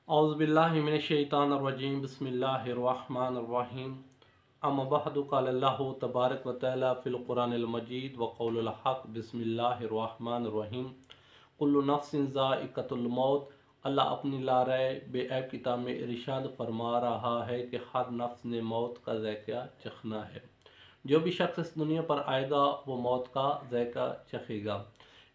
औज़ुबिल्लाहिमिनश्शैतानिर्रजीम बिस्मिल्लाहिर्रहमानिर्रहीम अम्मा बअदु क़ाल अल्लाहु तबारक व तआला फ़िल क़ुरानिल मजीद व क़ौलुल हक़ बिस्मिल्लाहिर्रहमानिर्रहीम कुल्लु नफ्सिन ज़ाइक़तुल मौत। अल्लाह अपनी लारय बेऐब किताब में इरशाद फरमा रहा है कि हर नफ्स ने मौत का ज़ायक़ा चखना है। जो भी शख्स इस दुनिया पर आएगा वो मौत का ज़ायक़ा चखेगा।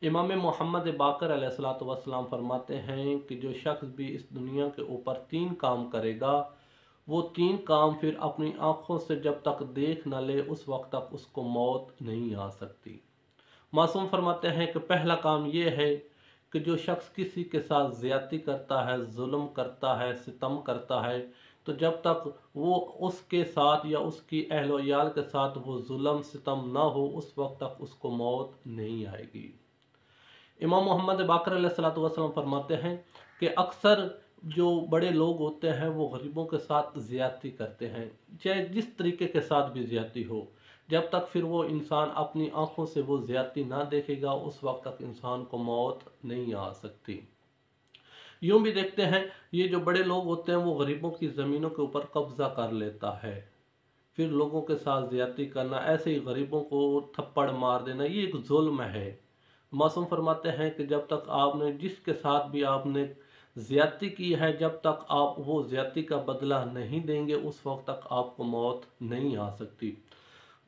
इमाम मोहम्मद बाकर अलैहिस्सलातु वस्सलाम फरमाते हैं कि जो शख्स भी इस दुनिया के ऊपर 3 काम करेगा, वो 3 काम फिर अपनी आँखों से जब तक देख न ले उस वक्त तक उसको मौत नहीं आ सकती। मासूम फरमाते हैं कि पहला काम ये है कि जो शख्स किसी के साथ ज़्यादती करता है, जुल्म करता है, सितम करता है, तो जब तक वो उसके साथ या उसकी अहल याल के साथ वो जुल्म सितम ना हो उस वक्त तक उसको मौत नहीं आएगी। इमाम मोहम्मद बाकर अलैहिस्सलातु वस्सलाम फरमाते हैं कि अक्सर जो बड़े लोग होते हैं वो गरीबों के साथ ज़्यादती करते हैं, चाहे जिस तरीके के साथ भी ज़्यादती हो। जब तक फिर वो इंसान अपनी आँखों से वो ज़्यादती ना देखेगा उस वक्त तक इंसान को मौत नहीं आ सकती। यूँ भी देखते हैं ये जो बड़े लोग होते हैं वो गरीबों की ज़मीनों के ऊपर कब्ज़ा कर लेता है, फिर लोगों के साथ ज़्यादती करना, ऐसे ही गरीबों को थप्पड़ मार देना, ये एक जुल्म है। मासूम फरमाते हैं कि जब तक आपने जिसके साथ भी आपने ज़्यादती की है, जब तक आप वो ज़्यादती का बदला नहीं देंगे उस वक्त तक आपको मौत नहीं आ सकती।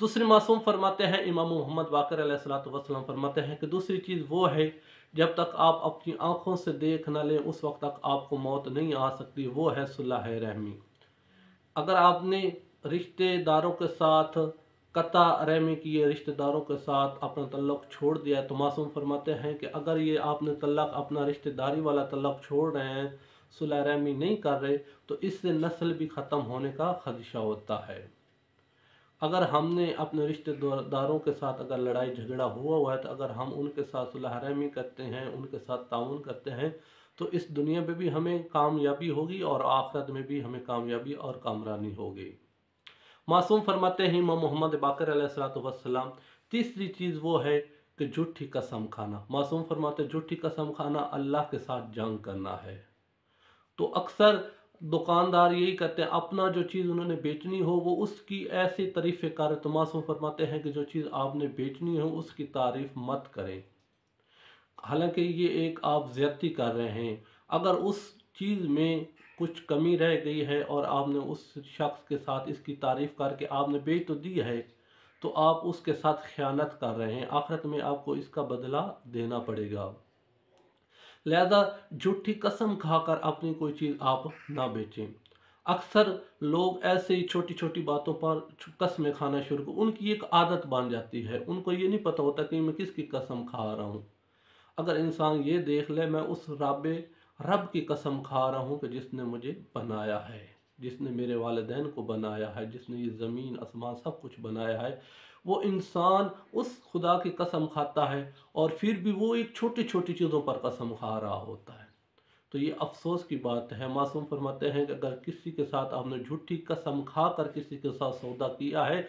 दूसरी मासूम फरमाते हैं, इमाम मोहम्मद बाकर अलैहिस्सलातु वस्सलाम फरमाते हैं कि दूसरी चीज़ वो है जब तक आप अपनी आँखों से देख न लें उस वक्त तक आपको मौत नहीं आ सकती, वो है सुलह रहमी। अगर आपने रिश्तेदारों के साथ कता रहमी किए, रिश्तेदारों के साथ अपना तल्लुक़ छोड़ दिया, तो मासूम फरमाते हैं कि अगर ये आपने तल्लुक़ अपना रिश्तेदारी वाला तल्लुक़ छोड़ रहे हैं, सुलह रहमी नहीं कर रहे, तो इससे नस्ल भी ख़त्म होने का ख़दशा होता है। अगर हमने अपने रिश्तेदारों के साथ अगर लड़ाई झगड़ा हुआ है तो अगर हम उनके साथ सुलह रहमी करते हैं, उनके साथ ताउन करते हैं, तो इस दुनिया में भी हमें कामयाबी होगी और आखिरत में भी हमें कामयाबी और कामरानी होगी। मासूम फरमाते हैं इमाम मोहम्मद बाकर अलैहिस्सलातु वस्सलाम, तीसरी चीज़ वो है कि झूठी कसम खाना। मासूम फरमाते झूठी कसम खाना अल्लाह के साथ जंग करना है। तो अक्सर दुकानदार यही करते हैं, अपना जो चीज़ उन्होंने बेचनी हो वो उसकी ऐसी तारीफ़ें करें, तो मासूम फरमाते हैं कि जो चीज़ आपने बेचनी हो उसकी तारीफ़ मत करें, हालांकि ये एक आप ज़्यादती कर रहे हैं। अगर उस चीज़ में कुछ कमी रह गई है और आपने उस शख्स के साथ इसकी तारीफ़ करके आपने बेच तो दी है, तो आप उसके साथ ख़यानत कर रहे हैं, आखिरत में आपको इसका बदला देना पड़ेगा। लिहाजा झूठी कसम खाकर अपनी कोई चीज़ आप ना बेचें। अक्सर लोग ऐसे ही छोटी छोटी बातों पर कस्में खाना शुरू कर, उनकी एक आदत बन जाती है, उनको ये नहीं पता होता कि मैं किसकी कसम खा रहा हूँ। अगर इंसान ये देख ले मैं उस रब की कसम खा रहा हूँ कि जिसने मुझे बनाया है, जिसने मेरे वालिदैन को बनाया है, जिसने ये ज़मीन आसमान सब कुछ बनाया है, वो इंसान उस खुदा की कसम खाता है और फिर भी वो एक छोटी छोटी चीज़ों पर कसम खा रहा होता है। तो ये अफसोस की बात है। मासूम फरमाते हैं कि अगर किसी के साथ आपने झूठी कसम खा कर किसी के साथ सौदा किया है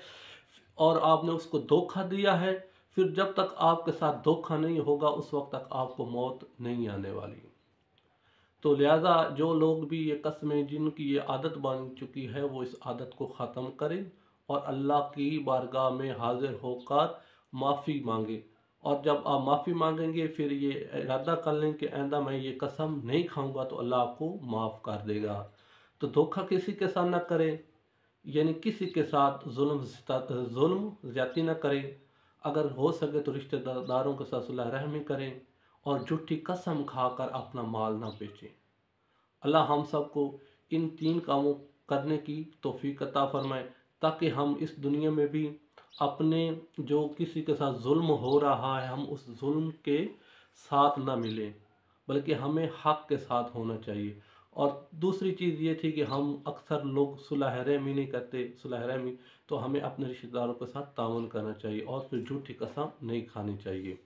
और आपने उसको धोखा दिया है, फिर जब तक आपके साथ धोखा नहीं होगा उस वक्त तक आपको मौत नहीं आने वाली। तो लिहाजा जो लोग भी ये कस्में जिनकी ये आदत बन चुकी है वो इस आदत को ख़त्म करें और अल्लाह की बारगाह में हाजिर होकर माफ़ी मांगे। और जब आप माफ़ी मांगेंगे फिर ये इरादा कर लें कि आइंदा मैं ये कसम नहीं खाऊंगा, तो अल्लाह आपको माफ़ कर देगा। तो धोखा किसी के साथ ना करें, यानी किसी के साथ जुल्म ज़्यादती ना करें। अगर हो सके तो रिश्तेदारों के साथ सुलह रहमी करें और झूठी कसम खाकर अपना माल ना बेचें। अल्लाह हम सबको इन 3 कामों करने की तौफीक अता फरमाए, ताकि हम इस दुनिया में भी अपने जो किसी के साथ जुल्म हो रहा है हम उस जुल्म के साथ ना मिलें, बल्कि हमें हक़ के साथ होना चाहिए। और दूसरी चीज़ ये थी कि हम अक्सर लोग सुलह रहमी नहीं करते, सुलह रहमी तो हमें अपने रिश्तेदारों के साथ ताउन करना चाहिए और फिर झूठी कसम नहीं खानी चाहिए।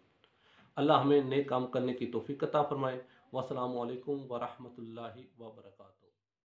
अल्लाह हमें नेक काम करने की तौफीक अता फरमाए। वस्सलामु अलैकुम व रहमतुल्लाहि व बरकातहू।